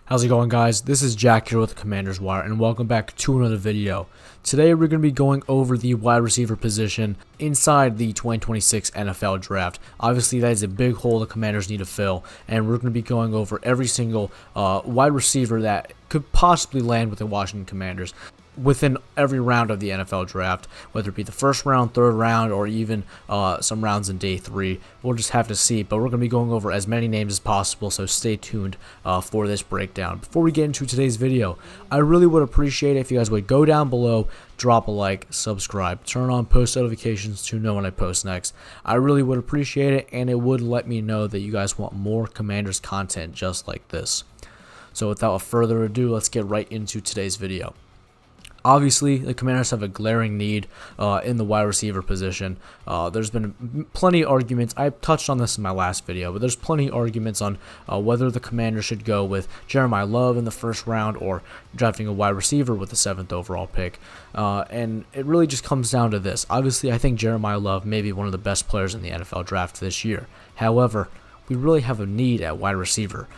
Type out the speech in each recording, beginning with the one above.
How's it going, guys? This is Jack here with the Commander's Wire, and welcome back to another video. Today we're going to be going over the wide receiver position inside the 2026 NFL Draft. Obviously, that is a big hole the Commanders need to fill, and we're going to be going over every single wide receiver that could possibly land with the Washington Commanders within every round of the NFL Draft, whether it be the first round, third round, or even some rounds in day 3. We'll just have to see, but we're going to be going over as many names as possible, so stay tuned for this breakdown. Before we get into today's video, I really would appreciate it if you guys would go down below, drop a like, subscribe, turn on post notifications to know when I post next. I really would appreciate it, and it would let me know that you guys want more Commanders content just like this. So without further ado, let's get right into today's video. Obviously, the Commanders have a glaring need in the wide receiver position. There's been plenty of arguments. I touched on this in my last video, but there's plenty of arguments on whether the Commanders should go with Jeremiah Love in the first round or drafting a wide receiver with the 7th overall pick. And it really just comes down to this. Obviously, I think Jeremiah Love may be one of the best players in the NFL draft this year. However, we really have a need at wide receiver.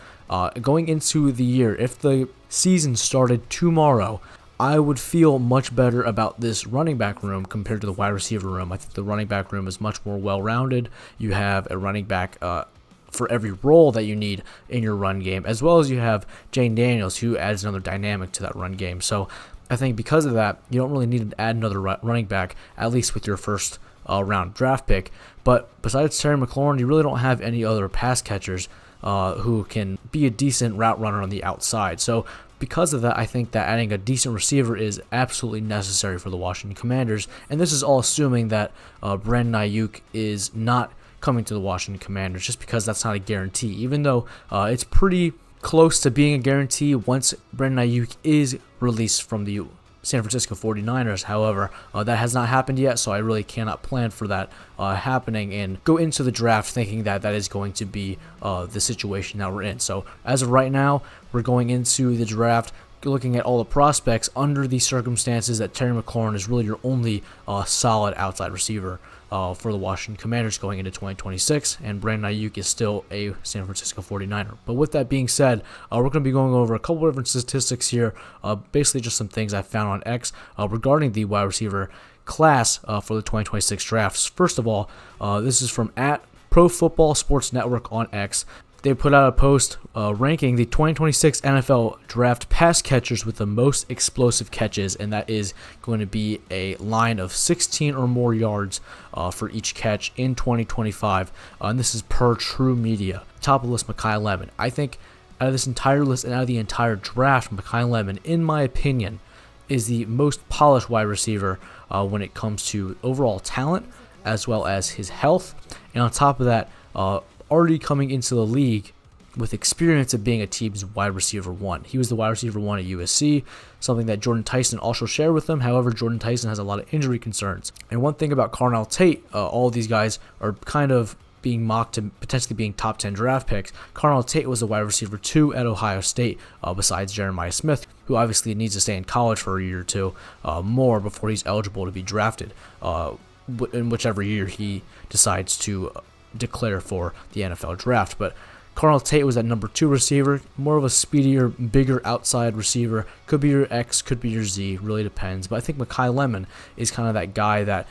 Going into the year, if the season started tomorrow, I would feel much better about this running back room compared to the wide receiver room. I think the running back room is much more well-rounded. You have a running back for every role that you need in your run game, as well as you have Jane Daniels, who adds another dynamic to that run game. So I think because of that, you don't really need to add another running back, at least with your first round draft pick. But besides Terry McLaurin, you really don't have any other pass catchers who can be a decent route runner on the outside. So because of that, I think that adding a decent receiver is absolutely necessary for the Washington Commanders, and this is all assuming that Brandon Aiyuk is not coming to the Washington Commanders, just because that's not a guarantee, even though it's pretty close to being a guarantee once Brandon Aiyuk is released from the San Francisco 49ers. However, that has not happened yet, so I really cannot plan for that happening and go into the draft thinking that that is going to be the situation that we're in. So as of right now, we're going into the draft looking at all the prospects under the circumstances that Terry McLaurin is really your only solid outside receiver for the Washington Commanders going into 2026, and Brandon Aiyuk is still a San Francisco 49er. But with that being said, we're going to be going over a couple of different statistics here, basically just some things I found on X regarding the wide receiver class for the 2026 drafts. First of all, this is from @Pro Football Sports Network on X. They put out a post ranking the 2026 NFL Draft pass catchers with the most explosive catches, and that is going to be a line of 16 or more yards for each catch in 2025, and this is per True Media. Top of the list, Makai Lemon. I think out of this entire list and out of the entire draft, Makai Lemon, in my opinion, is the most polished wide receiver when it comes to overall talent as well as his health, and on top of that, already coming into the league with experience of being a team's wide receiver 1. He was the wide receiver 1 at USC, something that Jordan Tyson also shared with him. However, Jordan Tyson has a lot of injury concerns. And one thing about Carnell Tate, all of these guys are kind of being mocked to potentially being top 10 draft picks. Carnell Tate was the wide receiver 2 at Ohio State, besides Jeremiah Smith, who obviously needs to stay in college for a year or two more before he's eligible to be drafted in whichever year he decides to declare for the NFL draft. But Carnell Tate was that number 2 receiver, more of a speedier, bigger outside receiver. Could be your X, could be your Z, really depends. But I think Makai Lemon is kind of that guy that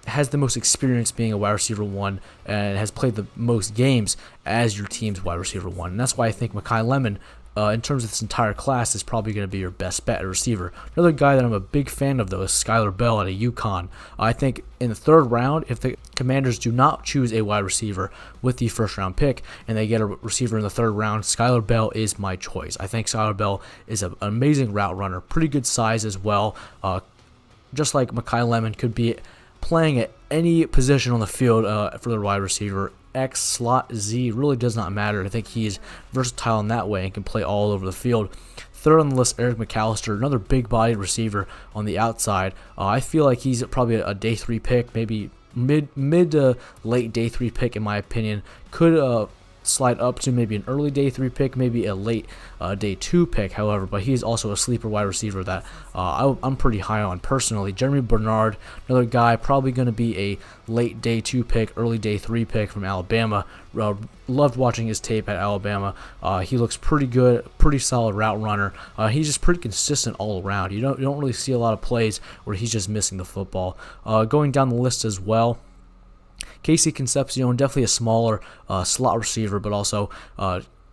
has the most experience being a wide receiver 1 and has played the most games as your team's wide receiver 1. And that's why I think Makai Lemon, in terms of this entire class, is probably going to be your best bet at receiver. Another guy that I'm a big fan of, though, is Skylar Bell at UConn. I think in the 3rd round, if the Commanders do not choose a wide receiver with the first round pick and they get a receiver in the 3rd round, Skylar Bell is my choice. I think Skylar Bell is an amazing route runner, pretty good size as well. Just like Makai Lemon could be playing at any position on the field for the wide receiver. X, slot, Z, really does not matter. I think he's versatile in that way and can play all over the field. 3rd on the list, Eric McAllister, another big-bodied receiver on the outside. I feel like he's probably a day 3 pick, maybe mid to late day 3 pick in my opinion. Could slide up to maybe an early day 3 pick, maybe a late day 2 pick, however, but he's also a sleeper wide receiver that I'm pretty high on personally. Jeremy Bernard, another guy, probably going to be a late day 2 pick, early day 3 pick from Alabama. Loved watching his tape at Alabama. He looks pretty good, pretty solid route runner. He's just pretty consistent all around. You don't really see a lot of plays where he's just missing the football. Going down the list as well, Casey Concepcion, definitely a smaller slot receiver, but also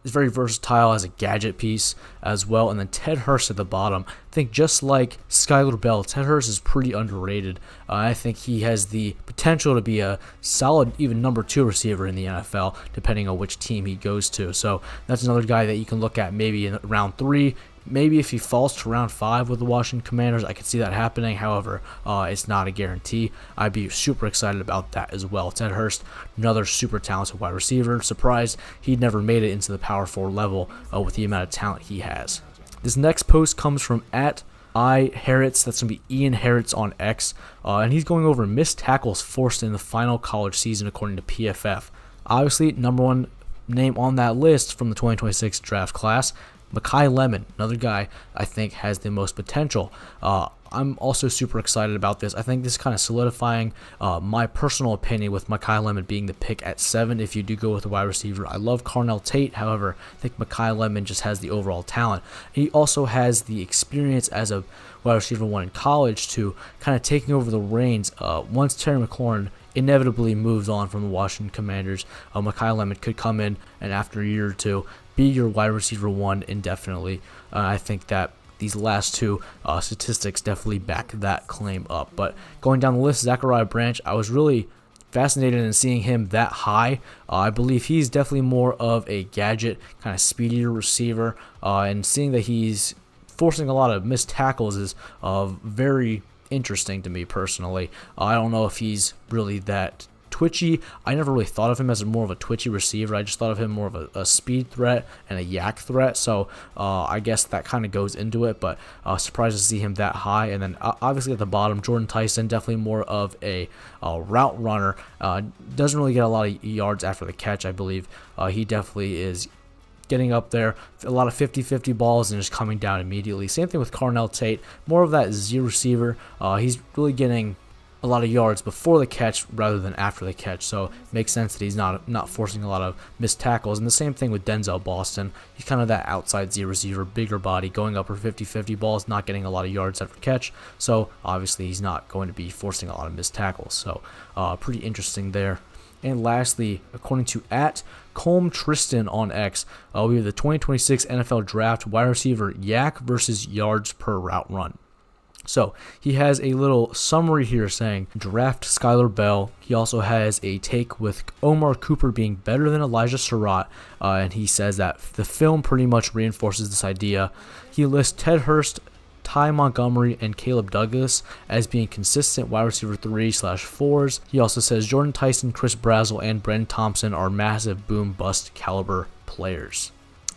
is very versatile as a gadget piece as well. And then Ted Hurst at the bottom. I think just like Skylar Bell, Ted Hurst is pretty underrated. I think he has the potential to be a solid, even number 2 receiver in the NFL, depending on which team he goes to. So that's another guy that you can look at maybe in round 3. Maybe if he falls to round 5 with the Washington Commanders, I could see that happening. However, it's not a guarantee. I'd be super excited about that as well. Ted Hurst, another super talented wide receiver. Surprised he'd never made it into the Power 4 level with the amount of talent he has. This next post comes from @IHarrits. That's going to be Ian Harrits on X. And he's going over missed tackles forced in the final college season according to PFF. Obviously, number 1 name on that list from the 2026 draft class, Makai Lemon, another guy I think has the most potential. I'm also super excited about this. I think this is kind of solidifying my personal opinion with Makai Lemon being the pick at 7 if you do go with a wide receiver. I love Carnell Tate, however, I think Makai Lemon just has the overall talent. He also has the experience as a wide receiver 1 in college to kind of taking over the reins once Terry McLaurin inevitably moves on from the Washington Commanders. Makai Lemon could come in and after a year or 2 be your wide receiver 1 indefinitely. I think that these last 2 statistics definitely back that claim up. But going down the list, Zachariah Branch, I was really fascinated in seeing him that high. I believe he's definitely more of a gadget, kind of speedier receiver, and seeing that he's forcing a lot of missed tackles is very interesting to me personally. I don't know if he's really that twitchy. I never really thought of him as more of a twitchy receiver. I just thought of him more of a speed threat and a yak threat. So I guess that kind of goes into it, but surprised to see him that high. And then obviously at the bottom, Jordan Tyson, definitely more of a route runner. Doesn't really get a lot of yards after the catch, I believe. He definitely is getting up there, a lot of 50-50 balls and just coming down immediately. Same thing with Carnell Tate, more of that Z receiver. He's really getting a lot of yards before the catch rather than after the catch, so it makes sense that he's not forcing a lot of missed tackles. And the same thing with Denzel Boston. He's kind of that outside Z receiver, bigger body, going up for 50-50 balls, not getting a lot of yards after catch, so obviously he's not going to be forcing a lot of missed tackles. So pretty interesting there. And lastly, according to @Colm Tristan on X, we have the 2026 NFL Draft wide receiver yak versus yards per route run. So he has a little summary here saying draft Skylar Bell. He also has a take with Omar Cooper being better than Elijah Surratt, and he says that the film pretty much reinforces this idea. He lists Ted Hurst, Ty Montgomery, and Caleb Douglas as being consistent wide receiver 3/4s. He also says Jordan Tyson, Chris Brazzell, and Brenton Thompson are massive boom-bust caliber players.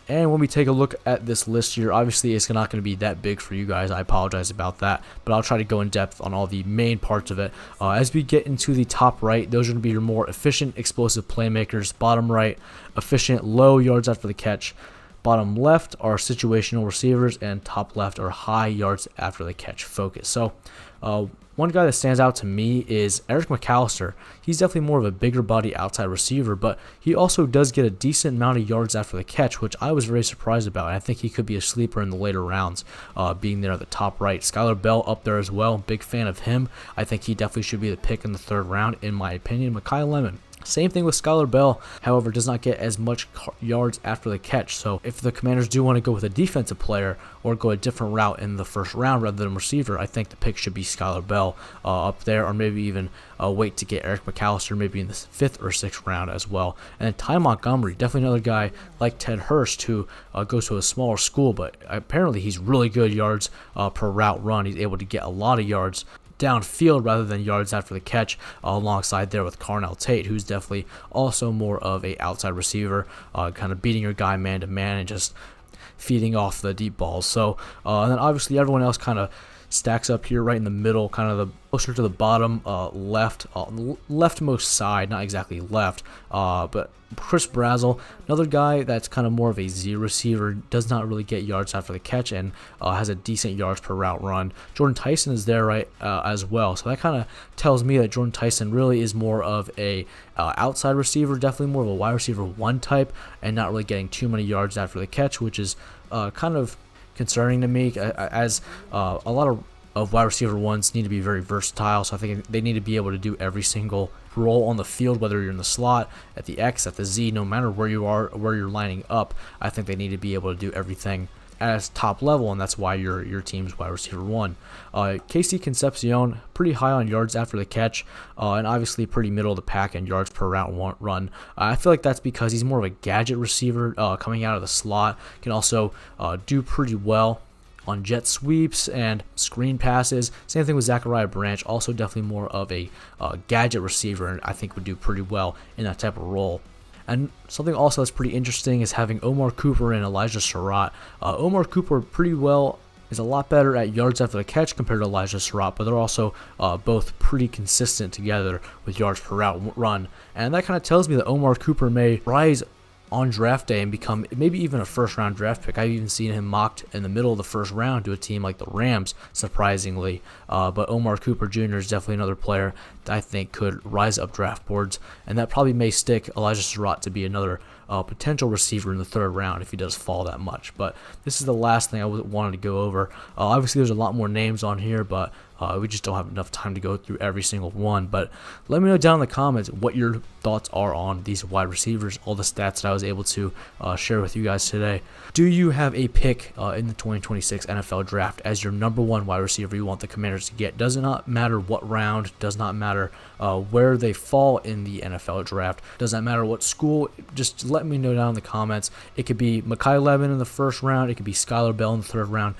And when we take a look at this list here, obviously it's not going to be that big for you guys. I apologize about that, but I'll try to go in depth on all the main parts of it. As we get into the top right, those are going to be your more efficient, explosive playmakers. Bottom right, efficient, low yards after the catch. Bottom left are situational receivers, and top left are high yards after the catch focus. So one guy that stands out to me is Eric McAllister. He's definitely more of a bigger body outside receiver, but he also does get a decent amount of yards after the catch, which I was very surprised about. And I think he could be a sleeper in the later rounds, being there at the top right. Skylar Bell up there as well. Big fan of him. I think he definitely should be the pick in the 3rd round, in my opinion. Makai Lemon. Same thing with Skylar Bell, however, does not get as much yards after the catch. So if the Commanders do want to go with a defensive player or go a different route in the 1st round rather than receiver, I think the pick should be Skylar Bell up there, or maybe even wait to get Eric McAllister maybe in the 5th or 6th round as well. And then Ty Montgomery, definitely another guy like Ted Hurst who goes to a smaller school, but apparently he's really good yards per route run. He's able to get a lot of yards downfield rather than yards after the catch, alongside there with Carnell Tate, who's definitely also more of a outside receiver, kind of beating your guy man to man and just feeding off the deep balls. So and then obviously everyone else kind of stacks up here right in the middle, kind of the closer to the bottom leftmost side, not exactly left, but Chris Brazzell, another guy that's kind of more of a Z receiver, does not really get yards after the catch, and has a decent yards per route run. Jordan Tyson is there right as well, so that kind of tells me that Jordan Tyson really is more of a outside receiver, definitely more of a wide receiver 1 type, and not really getting too many yards after the catch, which is kind of concerning to me, as a lot of wide receiver 1s need to be very versatile. So I think they need to be able to do every single role on the field, whether you're in the slot, at the X, at the Z, no matter where you are, where you're lining up. I think they need to be able to do everything at a top level, and that's why your team's wide receiver 1. Casey Concepcion, pretty high on yards after the catch, and obviously pretty middle of the pack in yards per route run. I feel like that's because he's more of a gadget receiver coming out of the slot. Can also do pretty well on jet sweeps and screen passes. Same thing with Zachariah Branch, also definitely more of a gadget receiver, and I think would do pretty well in that type of role. And something also that's pretty interesting is having Omar Cooper and Elijah Surratt. Omar Cooper is a lot better at yards after the catch compared to Elijah Surratt, but they're also both pretty consistent together with yards per route run. And that kind of tells me that Omar Cooper may rise on draft day and become maybe even a first-round draft pick. I've even seen him mocked in the middle of the first round to a team like the Rams, surprisingly. But Omar Cooper Jr. is definitely another player that I think could rise up draft boards, and that probably may stick Elijah Surratt to be another potential receiver in the 3rd round if he does fall that much. But this is the last thing I wanted to go over. Obviously, there's a lot more names on here, but we just don't have enough time to go through every single one. But let me know down in the comments what your thoughts are on these wide receivers, all the stats that I was able to share with you guys today. Do you have a pick in the 2026 NFL Draft as your number 1 wide receiver you want the Commanders to get? Does not matter what round, does not matter where they fall in the NFL Draft, does not matter what school. Just let me know down in the comments. It could be Mekhi Levin in the 1st round, it could be Skylar Bell in the 3rd round.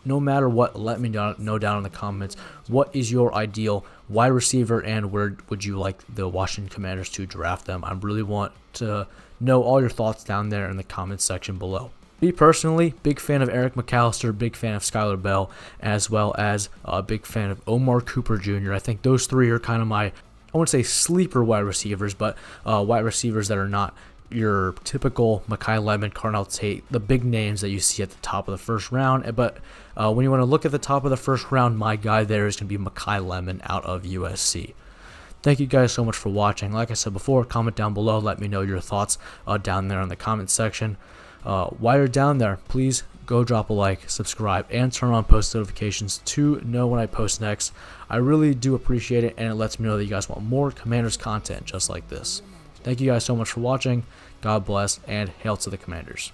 No matter what, let me know down in the comments what is your ideal wide receiver and where would you like the Washington Commanders to draft them. I really want to know all your thoughts down there in the comments section below. Me personally, big fan of Eric McAllister, big fan of Skylar Bell, as well as a big fan of Omar Cooper Jr. I think those 3 are kind of my, I wouldn't say sleeper wide receivers, but wide receivers that are not your typical Mekhi Levin, Carnell Tate, the big names that you see at the top of the 1st round. But when you want to look at the top of the 1st round, my guy there is going to be Mekhi Levin out of USC. Thank you guys so much for watching. Like I said before, comment down below. Let me know your thoughts down there in the comment section. While you're down there, please go drop a like, subscribe, and turn on post notifications to know when I post next. I really do appreciate it, and it lets me know that you guys want more Commanders content just like this. Thank you guys so much for watching. God bless, and hail to the Commanders.